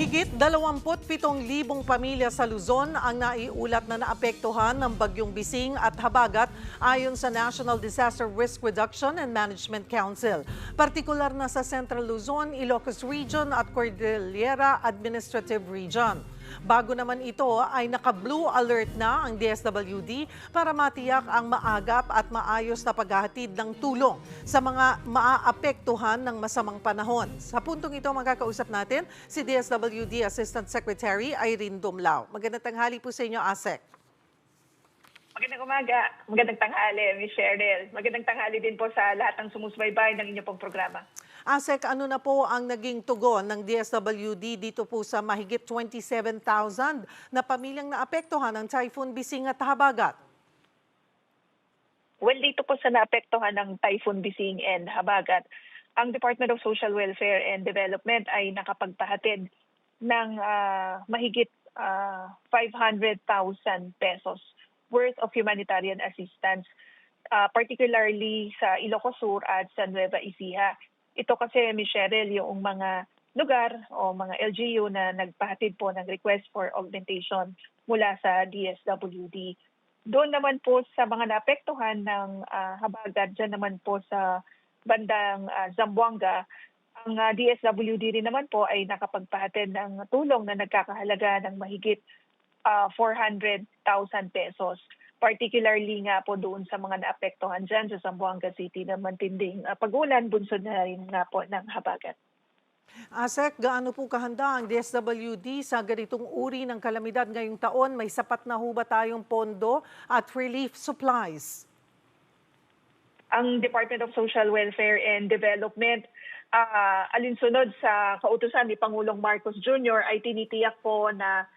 Mahigit 27,000 pamilya sa Luzon ang naiulat na naapektuhan ng bagyong Bising at Habagat ayon sa National Disaster Risk Reduction and Management Council. Partikular na sa Central Luzon, Ilocos Region at Cordillera Administrative Region. Bago naman ito ay naka-blue alert na ang DSWD para matiyak ang maagap at maayos na paghahatid ng tulong sa mga maaapektuhan ng masamang panahon. Sa puntong ito magkakausap natin si DSWD Assistant Secretary Irene Dumlao. Magandang tanghali po sa inyo, ASEC. Magandang umaga, magandang tanghali, Ms. Cheryl. Magandang tanghali din po sa lahat ng sumusubaybay ng inyong pong programa. ASEC, ano na po ang naging tugon ng DSWD dito po sa mahigit 27,000 na pamilyang naapektuhan ng Typhoon Bising at Habagat? Well, dito po sa naapektuhan ng Typhoon Bising and Habagat, ang Department of Social Welfare and Development ay nakapagpahatid ng mahigit 500,000 pesos worth of humanitarian assistance, particularly sa Ilocos Sur at sa Nueva Ecija. Ito kasi, Ms. Cheryl, yung mga lugar o mga LGU na nagpahatid po ng request for augmentation mula sa DSWD. Doon naman po sa mga naapektuhan ng Habagat, dyan naman po sa bandang Zamboanga, ang DSWD rin naman po ay nakapagpahatid ng tulong na nagkakahalaga ng mahigit 400,000 pesos. Particularly nga po doon sa mga naapektuhan dyan sa Zamboanga City na matinding pag-ulan, bunsod na rin nga po ng Habagat. ASEC, gaano po kahanda ang DSWD sa ganitong uri ng kalamidad ngayong taon? May sapat na ho ba tayong pondo at relief supplies? Ang Department of Social Welfare and Development, alinsunod sa kautusan ni Pangulong Marcos Jr. ay tinitiyak po na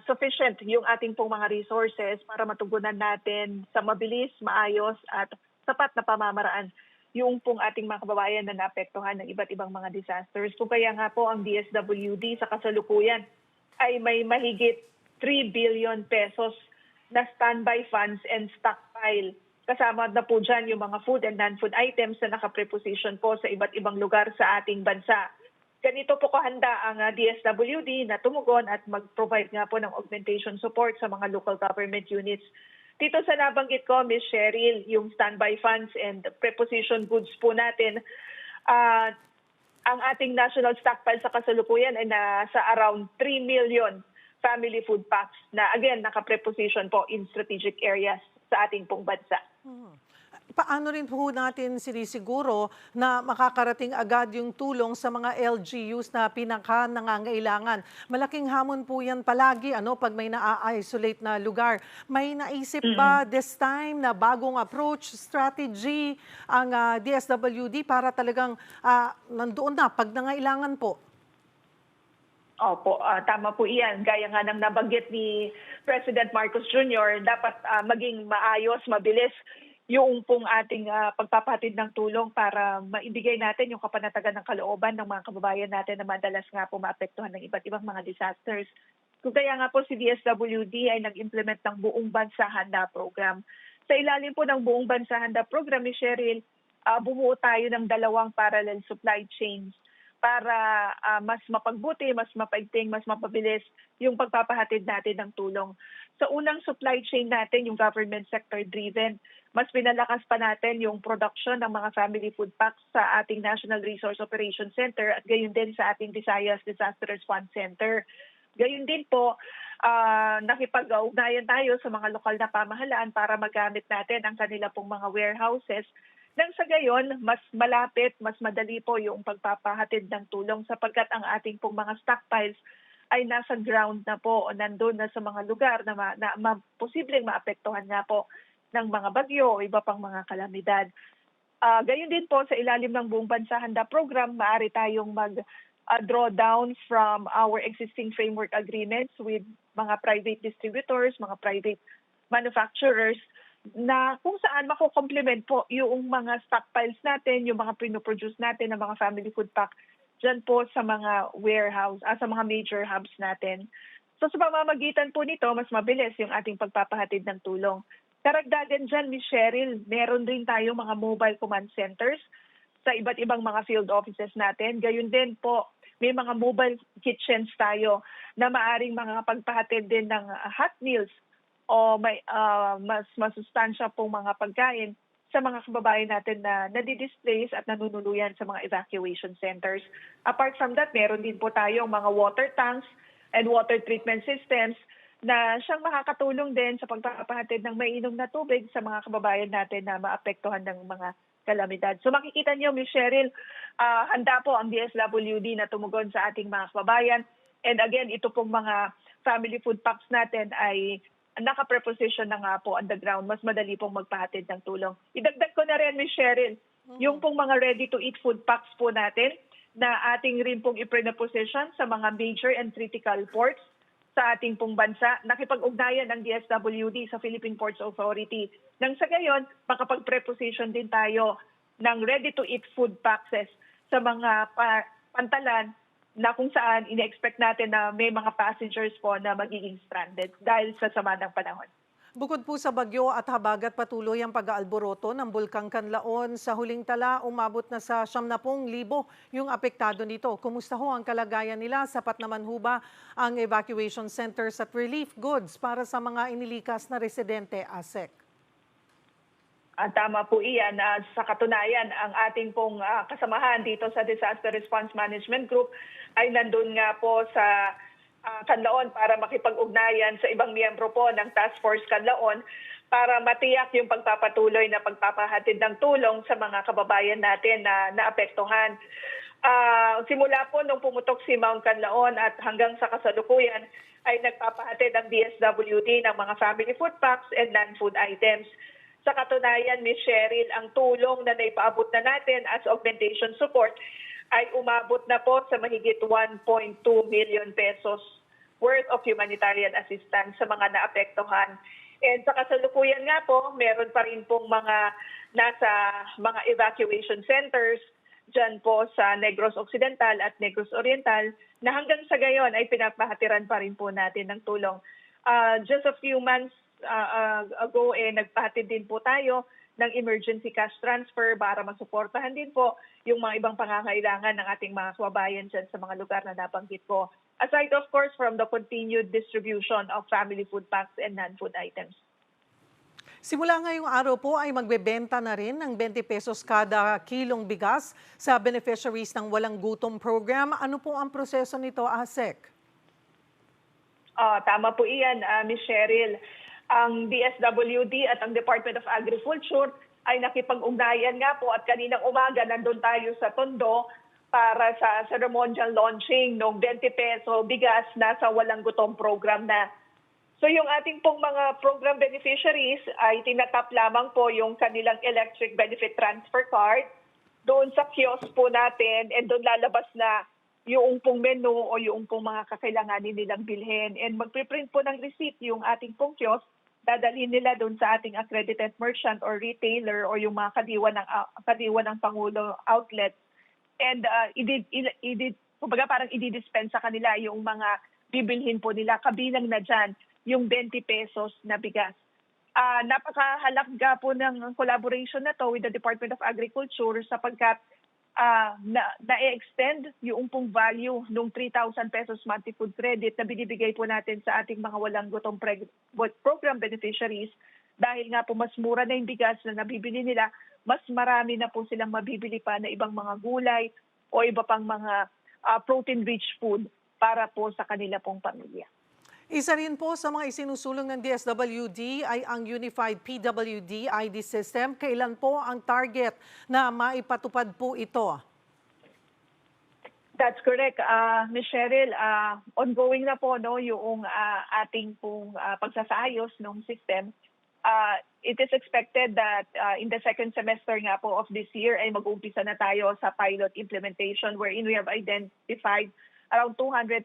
sufficient yung ating pong mga resources para matugunan natin sa mabilis, maayos at sapat na pamamaraan yung pong ating mga kababayan na naapektuhan ng iba't ibang mga disasters. Kung kaya nga po ang DSWD sa kasalukuyan ay may mahigit 3 billion pesos na standby funds and stockpile. Kasama na po dyan yung mga food and non-food items na nakapreposition po sa iba't ibang lugar sa ating bansa. Ganito po kahanda ang DSWD na tumugon at mag-provide nga po ng augmentation support sa mga local government units. Dito sa nabanggit ko, Ms. Cheryl, yung standby funds and preposition goods po natin, ang ating national stockpile sa kasalukuyan ay nasa around 3 million family food packs na again naka-preposition po in strategic areas sa ating pong bansa. Paano rin po natin sinisiguro na makakarating agad yung tulong sa mga LGUs na pinaka-nangangailangan? Malaking hamon po yan palagi pag may na-isolate na lugar. May naisip ba this time na bagong approach, strategy ang DSWD para talagang nandoon na pag nangailangan po? Opo, tama po iyan. Gaya nga ng nabanggit ni President Marcos Jr., dapat maging maayos, mabilis yung pong ating pagpapahatid ng tulong para maibigay natin yung kapanatagan ng kalooban ng mga kababayan natin na madalas nga po maapektuhan ng iba't ibang mga disasters. Kung kaya nga po si DSWD ay nag-implement ng Buong Bansa Handa Program. Sa ilalim po ng Buong Bansa Handa Program, ni Cheryl, bumuo tayo ng 2 parallel supply chains para mas mapagbuti, mas mapaigting, mas mapabilis yung pagpapahatid natin ng tulong. Sa unang supply chain natin, yung government sector driven, mas pinalakas pa natin yung production ng mga family food packs sa ating National Resource Operations Center at gayon din sa ating Visayas Disaster Response Center. Gayon din po, nakipag-ugnayan tayo sa mga lokal na pamahalaan para magamit natin ang kanila pong mga warehouses. Nang sa gayon, mas malapit, mas madali po yung pagpapahatid ng tulong sapagkat ang ating pong mga stockpiles ay nasa ground na po o nandun na sa mga lugar na posibleng maapektuhan nga po ng mga bagyo o iba pang mga kalamidad. Gayon din po sa ilalim ng Buong Bansa Handa Program, maaari tayong mag-draw down from our existing framework agreements with mga private distributors, mga private manufacturers na kung saan mako-complement po yung mga stockpiles natin, yung mga pinoproduce natin ng mga family food pack dyan po sa mga warehouse, sa mga major hubs natin. So sa pamamagitan po nito, mas mabilis yung ating pagpapahatid ng tulong. Karagdagan dyan, Ms. Cheryl, meron rin tayo mga mobile command centers sa iba't ibang mga field offices natin. Gayun din po, may mga mobile kitchens tayo na maaring mga pagpahatid din ng hot meals o may mas masustansya pong mga pagkain sa mga kababayan natin na nadi-displace at nanunuluyan sa mga evacuation centers. Apart from that, meron din po tayong mga water tanks and water treatment systems na siyang makakatulong din sa pagpapahatid ng mainom na tubig sa mga kababayan natin na maapektuhan ng mga kalamidad. So makikita niyo, Ms. Cheryl, handa po ang DSWD na tumugon sa ating mga kababayan. And again, ito pong mga family food packs natin ay naka-preposition na nga po on the ground. Mas madali pong magpahatid ng tulong. Idagdag ko na rin, Ms. Cheryl, yung pong mga ready-to-eat food packs po natin na ating rin pong i-preposition sa mga major and critical ports sa ating pong bansa. Nakipag-ugnayan ng DSWD sa Philippine Ports Authority. Nang sa gayon, makapag-preposition din tayo ng ready-to-eat food packs sa mga pantalan na kung saan ine-expect natin na may mga passengers po na magiging stranded dahil sa sama ng panahon. Bukod po sa bagyo at habagat, patuloy ang pag-aalboroto ng Bulkang Kanlaon. Sa huling tala, umabot na sa 70,000 yung apektado nito. Kumusta ho ang kalagayan nila? Sapat naman ho ba ang evacuation centers at relief goods para sa mga inilikas na residente, ASEC? Tama po iyan. Sa katunayan, ang ating pong kasamahan dito sa Disaster Response Management Group ay nandun nga po sa Kanlaon para makipag-ugnayan sa ibang miyembro po ng Task Force Kanlaon para matiyak yung pagpapatuloy na pagpapahatid ng tulong sa mga kababayan natin na naapektuhan. Simula po nung pumutok si Mount Kanlaon at hanggang sa kasalukuyan ay nagpapahatid ang DSWD ng mga family food packs and non-food items. Sa katunayan, Ms. Cheryl, ang tulong na naipaabot na natin as augmentation support ay umabot na po sa mahigit 1.2 million pesos worth of humanitarian assistance sa mga naapektuhan. And sa kasalukuyan nga po, meron pa rin pong mga nasa mga evacuation centers dyan po sa Negros Occidental at Negros Oriental na hanggang sa gayon ay pinapahatiran pa rin po natin ng tulong. Just a few months ago, nagpahatid din po tayo ng emergency cash transfer para masuportahan din po yung mga ibang pangangailangan ng ating mga kababayan dyan sa mga lugar na nabanggit ko. Aside, of course, from the continued distribution of family food packs and non-food items. Simula ngayong araw po ay magbebenta na rin ng 20 pesos kada kilong bigas sa beneficiaries ng Walang Gutom Program. Ano po ang proseso nito, ASEC? Tama po iyan, Ms. Cheryl. Ang DSWD at ang Department of Agriculture ay nakipag-ugnayan nga po at kaninang umaga nandun tayo sa Tondo para sa ceremonial launching ng 20 peso bigas na sa Walang Gutom Program na. So yung ating pong mga program beneficiaries ay tinatap lamang po yung kanilang electric benefit transfer card doon sa kiosk po natin and doon lalabas na yung pong menu o yung pong mga kakailanganin nilang bilhin. And magpiprint po ng receipt yung ating pong kiosk, dadalhin nila doon sa ating accredited merchant or retailer o yung mga kadiwa ng Pangulo outlet. And kumbaga parang i-dispense sa kanila yung mga bibilhin po nila. Kabilang na dyan yung 20 pesos na bigas. Napakahalaga po ng collaboration na to with the Department of Agriculture sapagkat na-extend yung pong value ng 3,000 pesos monthly food credit na binibigay po natin sa ating mga Walang Gutom Program beneficiaries dahil nga po mas mura na yung bigas na nabibili nila, mas marami na po silang mabibili pa na ibang mga gulay o iba pang mga protein-rich food para po sa kanila pong pamilya. Isa rin po sa mga isinusulong ng DSWD ay ang Unified PWD ID System. Kailan po ang target na maipatupad po ito? That's correct, Ms. Cheryl. Ongoing na po yung ating pong pagsasayos ng system. It is expected that in the second semester nga po of this year ay mag-uumpisa na tayo sa pilot implementation wherein we have identified around 200,000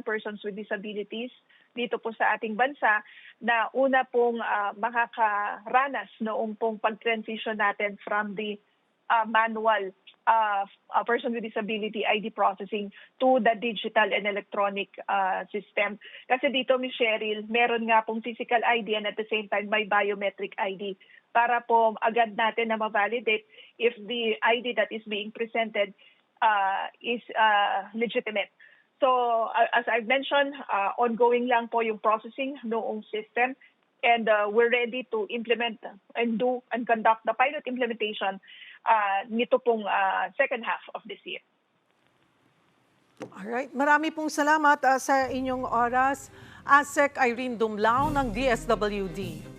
persons with disabilities dito po sa ating bansa na una pong makakaranas noong pong pag-transition natin from the manual person with disability ID processing to the digital and electronic system. Kasi dito, Ms. Cheryl, meron nga pong physical ID and at the same time may biometric ID para po agad natin na ma-validate if the ID that is being presented legitimate. So as I've mentioned, ongoing lang po yung processing noong system, and we're ready to implement and conduct the pilot implementation nito pong second half of this year. Alright, marami pong salamat sa inyong oras, ASEC Irene Dumlao ng DSWD.